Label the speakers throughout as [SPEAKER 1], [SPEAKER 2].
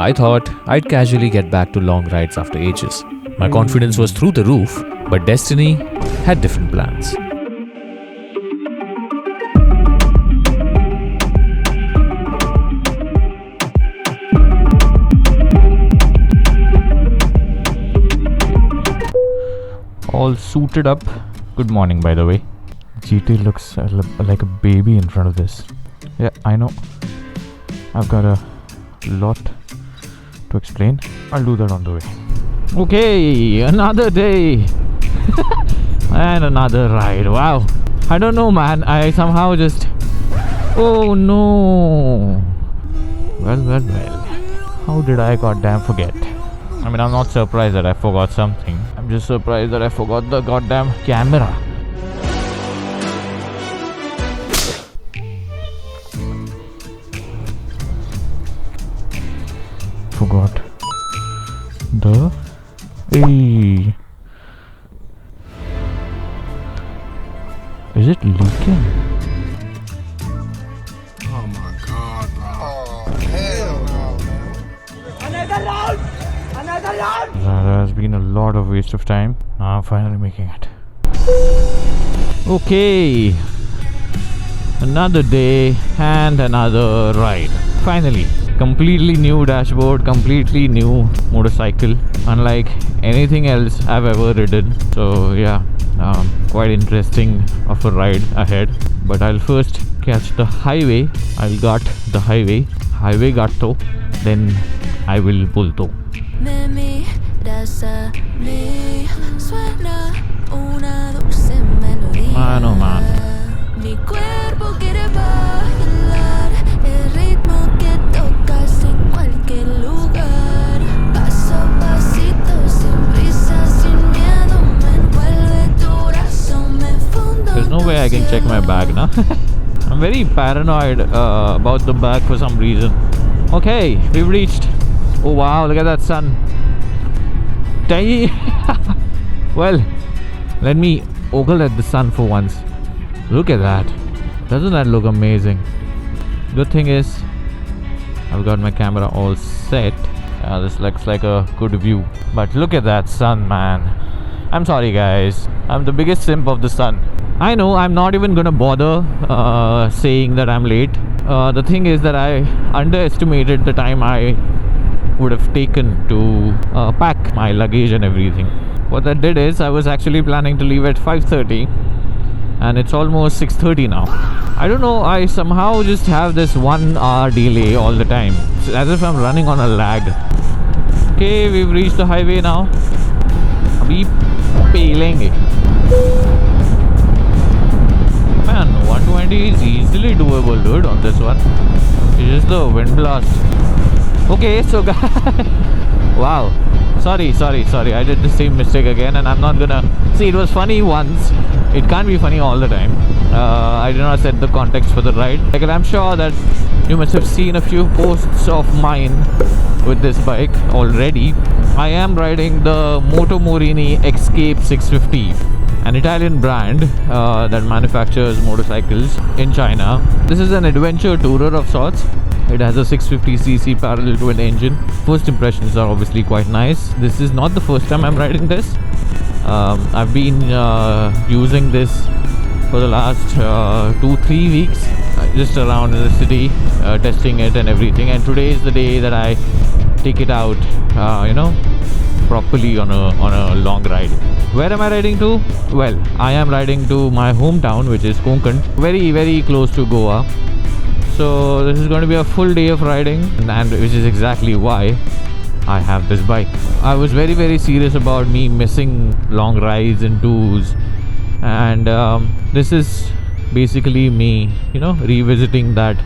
[SPEAKER 1] I thought I'd casually get back to long rides after ages. My confidence was through the roof, but destiny had different plans. All suited up. Good morning, by the way. GT looks like a baby in front of this. Yeah, I know. I've got a lot to explain. I'll do that on the way. Okay, another day and another ride. Wow. I don't know, man. I somehow just... Oh no. Well. How did I goddamn forget? I mean, I'm not surprised that I forgot something. I'm just surprised that I forgot the goddamn camera. Forgot the... Hey. Is it leaking?
[SPEAKER 2] Oh my god, bro. Oh, hell no, man. Another round! Another round!
[SPEAKER 1] There has been a lot of waste of time. Now I'm finally making it. Okay. Another day and another ride. Finally. Completely new dashboard, completely new motorcycle, unlike anything else I've ever ridden. So yeah, quite interesting of a ride ahead. But I'll first catch the highway. I'll got the highway got to, then I will pull to. Man, oh man. There's no way I can check my bag now. I'm very paranoid about the bag for some reason. Okay, we've reached. Oh wow, look at that sun. Dang. Well, let me ogle at the sun for once. Look at that. Doesn't that look amazing? Good thing is I've got my camera all set. This looks like a good view. But look at that sun, man. I'm sorry guys, I'm the biggest simp of the sun. I know, I'm not even gonna bother saying that I'm late. The thing is that I underestimated the time I would have taken to pack my luggage and everything. What that did is I was actually planning to leave at 5:30 and it's almost 6:30 now. I don't know, I somehow just have this 1 hour delay all the time. It's as if I'm running on a lag. Okay, we've reached the highway now. Abhi pelenge. Man, 120 is easily doable, dude, on this one. It's just the wind blast. Okay, so guys, wow. Sorry. I did the same mistake again, and I'm not gonna... See, it was funny once. It can't be funny all the time. I did not set the context for the ride. Like, I'm sure that you must have seen a few posts of mine with this bike already. I am riding the Moto Morini Escape 650, an Italian brand that manufactures motorcycles in China. This is an adventure tourer of sorts. It has a 650cc parallel twin engine. First impressions are obviously quite nice. This is not the first time I'm riding this. I've been using this for the last 2-3 weeks, just around in the city, testing it and everything. And today is the day that I take it out, properly on a long ride. Where am I riding to? Well, I am riding to my hometown, which is Konkan, very close to Goa. So this is going to be a full day of riding, and which is exactly why I have this bike. I was very serious about me missing long rides and tours, and this is basically me, revisiting that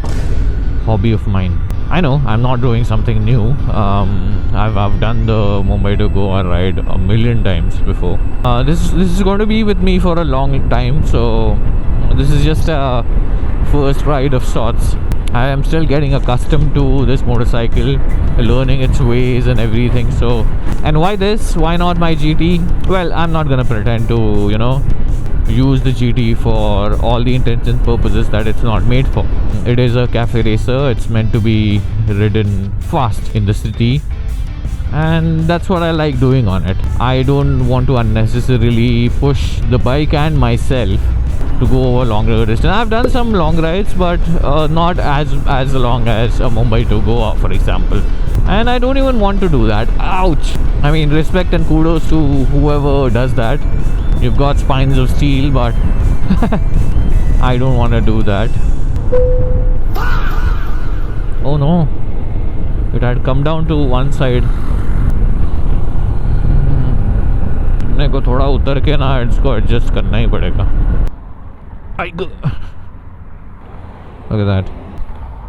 [SPEAKER 1] hobby of mine. I know I'm not doing something new. I've done the Mumbai to Goa ride a million times before. This is going to be with me for a long time, so this is just a first ride of sorts. I am still getting accustomed to this motorcycle, learning its ways and everything. So, and why this? Why not my GT? Well, I'm not gonna pretend to, use the GT for all the intents and purposes that it's not made for. It is a cafe racer. It's meant to be ridden fast in the city, and that's what I like doing on it. I don't want to unnecessarily push the bike and myself to go over longer distance. I've done some long rides, but not as long as Mumbai to Goa, for example. And I don't even want to do that. Ouch! I mean, respect and kudos to whoever does that. You've got spines of steel, but I don't want to do that. Oh no! It had come down to one side. अपने को थोड़ा उतर के ना इसको adjust करना ही पड़ेगा. Look at that.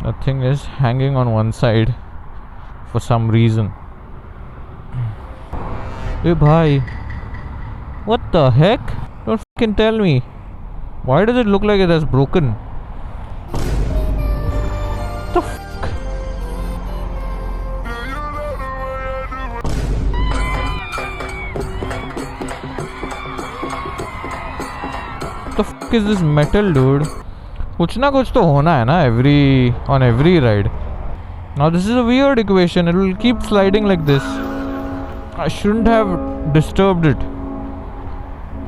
[SPEAKER 1] That thing is hanging on one side for some reason. Hey bhai, what the heck? Don't fucking tell me. Why does it look like it has broken? The fuck? The fuck is this metal, dude? कुछ ना कुछ तो होना है ना on every ride. Now this is a weird equation. It will keep sliding like this. I shouldn't have disturbed it.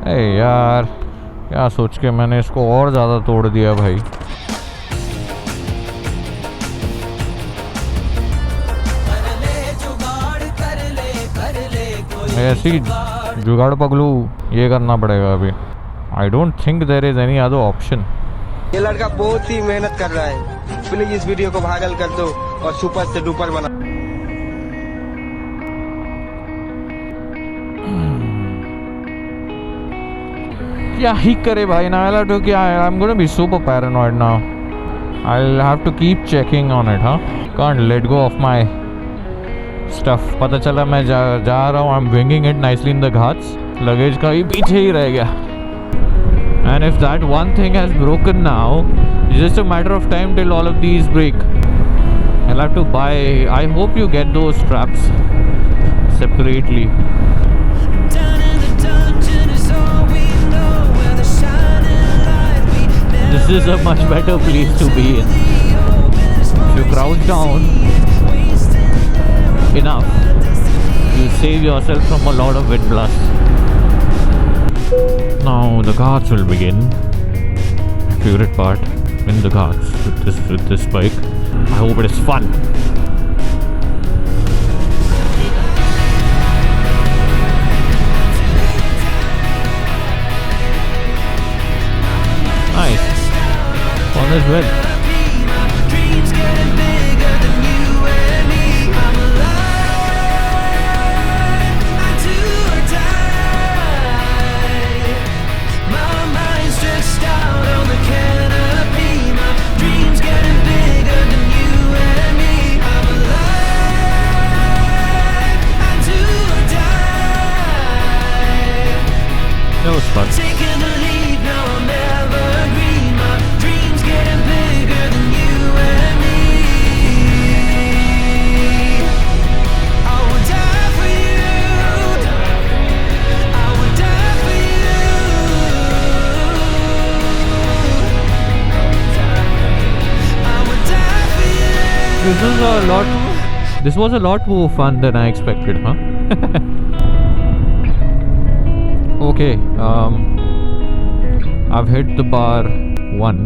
[SPEAKER 1] Hey यार, क्या सोच के मैंने इसको और ज़्यादा तोड़ दिया भाई. ऐसी जुगाड़ पगलू ये करना पड़ेगा अभी. I don't think there is any other option.
[SPEAKER 2] ये लड़का बहुत ही मेहनत कर रहा है. प्लीज इस वीडियो को वायरल कर दो और सुपर से डुपर बना.
[SPEAKER 1] क्या ही करे भाई. Now I'll have to क्या. I'm gonna be super paranoid now. I'll have to keep checking on it, huh? Can't let go of my stuff. पता चला मैं जा रहा हूँ. I'm winging it nicely in the ghats. Luggage का ही पीछे ही रह गया. And if that one thing has broken now, it's just a matter of time till all of these break. I'll have to buy. I hope you get those straps separately. This is a much better place to be in. If you crouch down enough, you save yourself from a lot of wind blasts. Now the ghats will begin. Favorite part in the ghats with this bike. I hope it is fun. Nice. Fun as well. That was fun.
[SPEAKER 3] Taking the lead, now I'm evergreen. My dreams getting bigger than you and me. I would die for you. I would die for you. I would die for you.
[SPEAKER 1] This was a lot more fun than I expected, huh? Okay, I've hit the bar 1,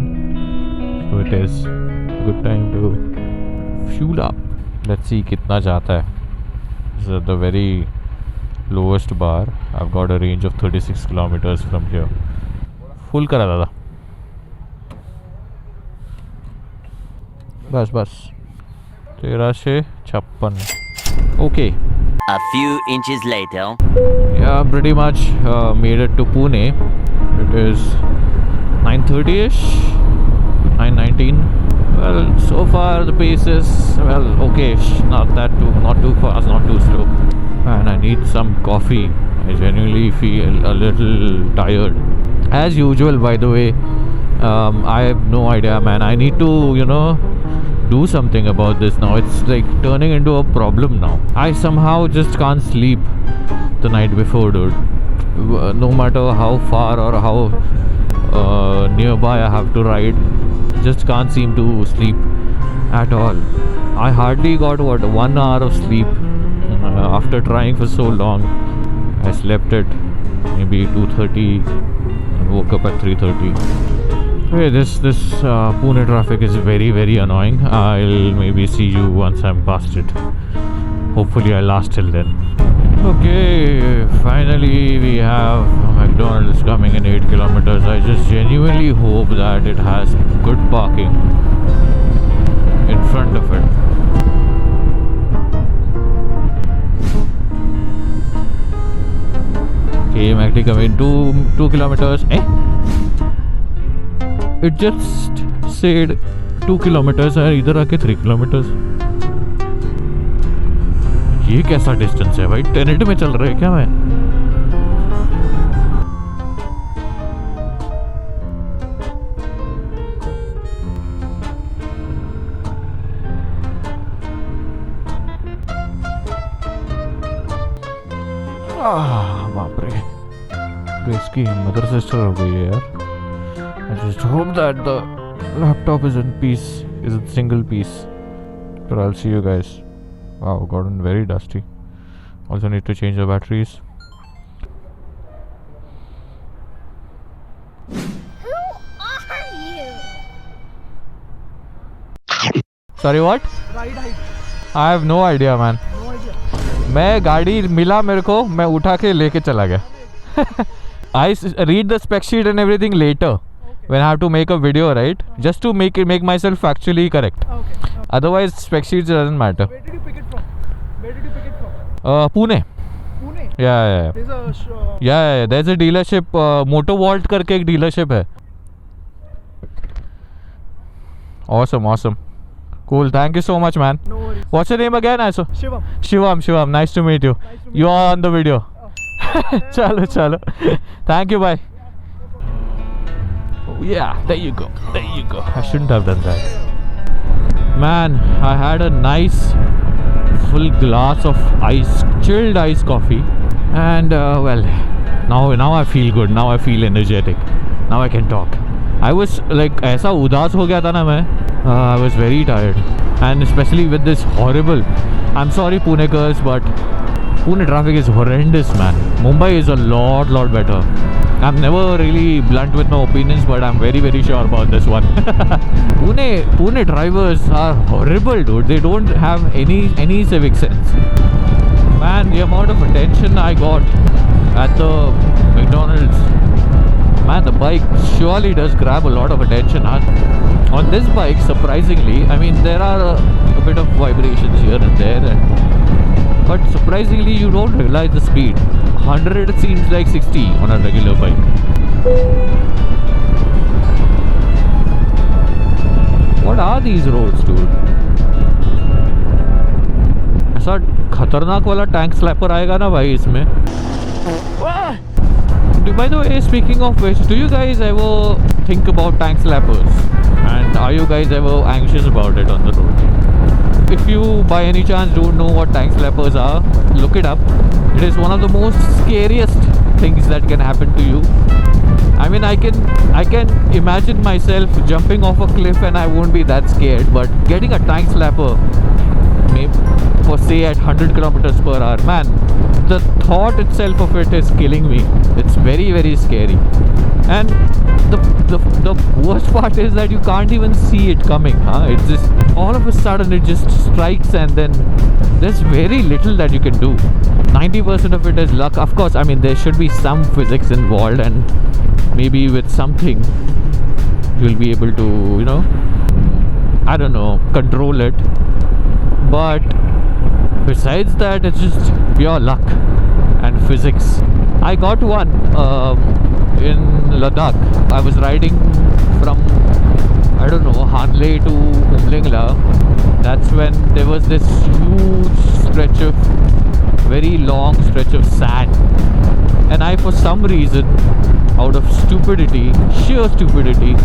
[SPEAKER 1] so it is a good time to fuel up. Let's see kitna jata hai. This is at the very lowest bar. I've got a range of 36 kilometers from here. Full kara dada. Bas 1356. Okay.
[SPEAKER 4] A few inches later.
[SPEAKER 1] Yeah, pretty much made it to Pune. It is 9:30ish, 9:19. Well, so far the pace is okay-ish. Not too fast, not too slow. And I need some coffee. I genuinely feel a little tired. As usual, by the way, I have no idea, man. I need to, do something about this now. It's like turning into a problem now. I somehow just can't sleep the night before, dude. no matter how far or how nearby I have to ride. Just can't seem to sleep at all. I hardly got 1 hour of sleep after trying for so long. I slept at maybe 2:30 and woke up at 3:30. Okay, this Pune traffic is very, very annoying. I'll maybe see you once I'm past it. Hopefully I'll last till then. Okay, finally we have McDonald's coming in 8 kilometers. I just genuinely hope that it has good parking in front of it. Okay, McD coming in 2 kilometers. It just said 2 kilometers और इधर आके 3 kilometers. ये कैसा distance है भाई? Tenet में चल रहे हैं क्या मैं? बाप रे, ग्रेस की मदर सिस्टर हो गई है यार. I just hope that the laptop is in peace, is in single piece. But I'll see you guys. Wow, gotten very dusty. Also need to change the batteries.
[SPEAKER 5] Who are you?
[SPEAKER 1] Sorry, what?
[SPEAKER 2] Ride height.
[SPEAKER 1] I have no idea, man.
[SPEAKER 2] No idea.
[SPEAKER 1] मैं गाड़ी मिला मेरे को, मैं उठा के लेके चला गया. I read the spec sheet and everything later when I have to make a video, right? Just to make myself factually correct.
[SPEAKER 2] Okay.
[SPEAKER 1] Otherwise, spec sheets doesn't matter.
[SPEAKER 2] Where did you pick it from? Where did you pick it from?
[SPEAKER 1] Pune.
[SPEAKER 2] Pune.
[SPEAKER 1] Yeah.
[SPEAKER 2] There's a
[SPEAKER 1] Yeah. There's a dealership. Moto Vault करके एक dealership है. Awesome. Cool. Thank you so much, man.
[SPEAKER 2] No worries.
[SPEAKER 1] What's your name again? Shivam. Nice to meet you.
[SPEAKER 2] Nice to meet
[SPEAKER 1] You are on the video.
[SPEAKER 2] Oh.
[SPEAKER 1] Chalo. Thank you. Bye. Oh, yeah. There you go. I shouldn't have done that. Man, I had a nice full glass of chilled iced coffee, and well, now I feel good. Now I feel energetic. Now I can talk. I was like ऐसा उदास हो गया था ना मैं. I was very tired, and especially with this horrible. I'm sorry, Punekers, but Pune traffic is horrendous, man. Mumbai is a lot better. I'm never really blunt with my opinions, but I'm very, very sure about this one. Pune drivers are horrible, dude. They don't have any civic sense. Man, the amount of attention I got at the McDonald's. Man, the bike surely does grab a lot of attention, huh? On this bike, surprisingly, I mean, there are a bit of vibrations here and there, but surprisingly, you don't realize the speed. 100 seems like 60 on a regular bike. What are these roads, dude? ऐसा खतरनाक वाला tank स्लैपर आएगा ना भाई इसमें. By the way, speaking of which, do you guys ever think about tank slappers? And are you guys ever anxious about it on the road? If you by any chance don't know what tank slappers are, look it up. It is one of the most scariest things that can happen to you. I mean, I can imagine myself jumping off a cliff and I won't be that scared, but getting a tank slapper, maybe for say at 100 kilometers per hour, man, the thought itself of it is killing me. It's very, very scary. And the worst part is that you can't even see it coming, huh? It's just all of a sudden it just strikes, and then there's very little that you can do. 90% of it is luck. Of course, I mean, there should be some physics involved, and maybe with something you'll be able to, you know, I don't know, control it. But besides that, it's just pure luck and physics. I got one in Ladakh. I was riding from, I don't know, Hanle to Umlingla. That's when there was this huge stretch of, very long stretch of sand. And I, for some reason, out of stupidity, sheer stupidity,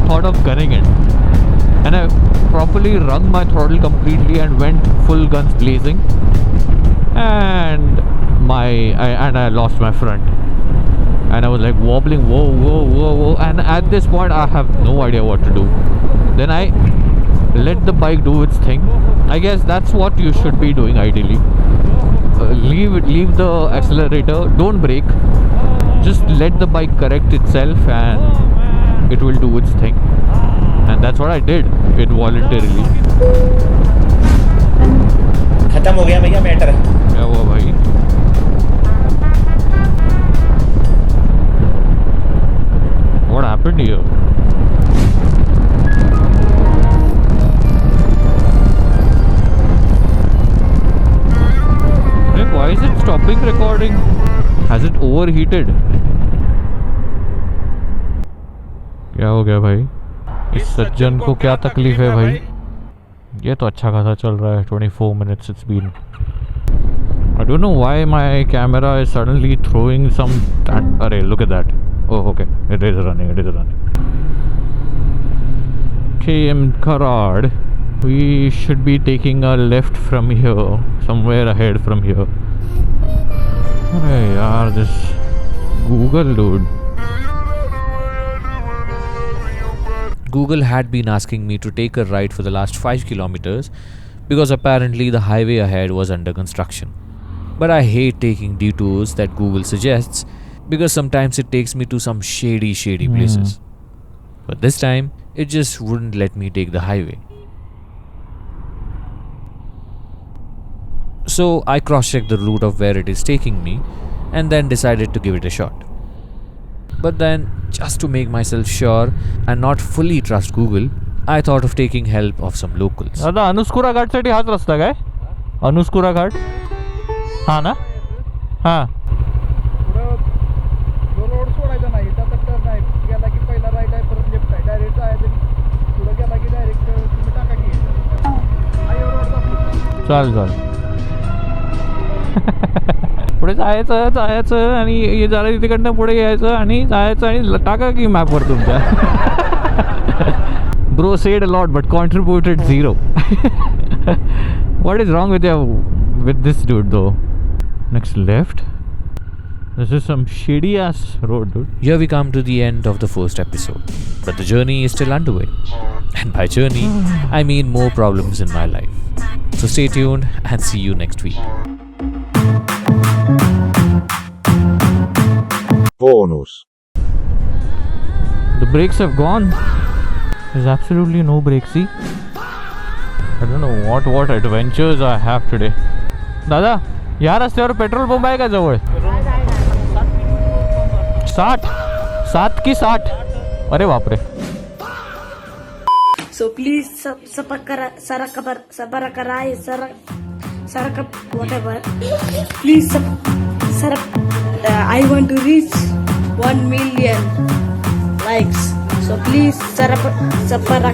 [SPEAKER 1] thought of gunning it. And I properly wrung my throttle completely and went full guns blazing. And I lost my front. and I was like wobbling, whoa, and at this point I have no idea what to do. Then I let the bike do its thing. I guess that's what you should be doing ideally. Leave the accelerator, don't brake, just let the bike correct itself and it will do its thing. And that's what I did, involuntarily.
[SPEAKER 6] खत्म हो गया भैया matter.
[SPEAKER 1] क्या हुआ भाई? What happened here? Why is it stopping recording? Has it overheated? क्या हो गया भाई? इस सज्जन को क्या तकलीफ है भाई? ये तो अच्छा खासा चल रहा है. 24 minutes it's been. I don't know why my camera is suddenly throwing some. Array, look at that. Oh, okay. It is running. KM Karad. We should be taking a left from here, somewhere ahead from here. Arey yaar, this Google dude.
[SPEAKER 7] Google had been asking me to take a ride for the last 5 kilometers because apparently the highway ahead was under construction. But I hate taking detours that Google suggests because sometimes it takes me to some shady places. But this time, it just wouldn't let me take the highway. So I cross-checked the route of where it is taking me and then decided to give it a shot. But then, just to make myself sure and not fully trust Google, I thought of taking help of some locals.
[SPEAKER 1] दादा अनुस्कुरा घाट साठी हाच रस्ता काय? अनुस्कुरा घाट? हाँ ना? हाँ.
[SPEAKER 2] Road सोडायचा नाही, त्याचा टर्न आहे, गेला की पहिला राईट आहे, परत लेफ्ट आहे, डायरेक्ट जायचं, पुढे गेला की डायरेक्ट तुम्ही टाका की हाय रोड दाखवतो.
[SPEAKER 1] चाल पुढे जायचं आणि हे झालं तिकडनं पुढे यायचं आणि जायचं आणि टाका की मॅपवर तुमच्या. Bro said a lot but contributed 0. What is wrong with this dude though? Next left. This is some shady ass road, dude.
[SPEAKER 7] Here we come to the end of the first episode, but the journey is still underway. And by journey, I mean more problems in my life. So stay tuned and see you next week.
[SPEAKER 8] Bonus.
[SPEAKER 1] The brakes have gone. There's absolutely no brakes. See? I don't know what adventures I have today. दादा, या रस्त्यावर petrol pump आहे का जवळ? 7 की 60? अरे बापरे.
[SPEAKER 9] So please whatever. Please I want to reach 1 million likes. So please sarapakara.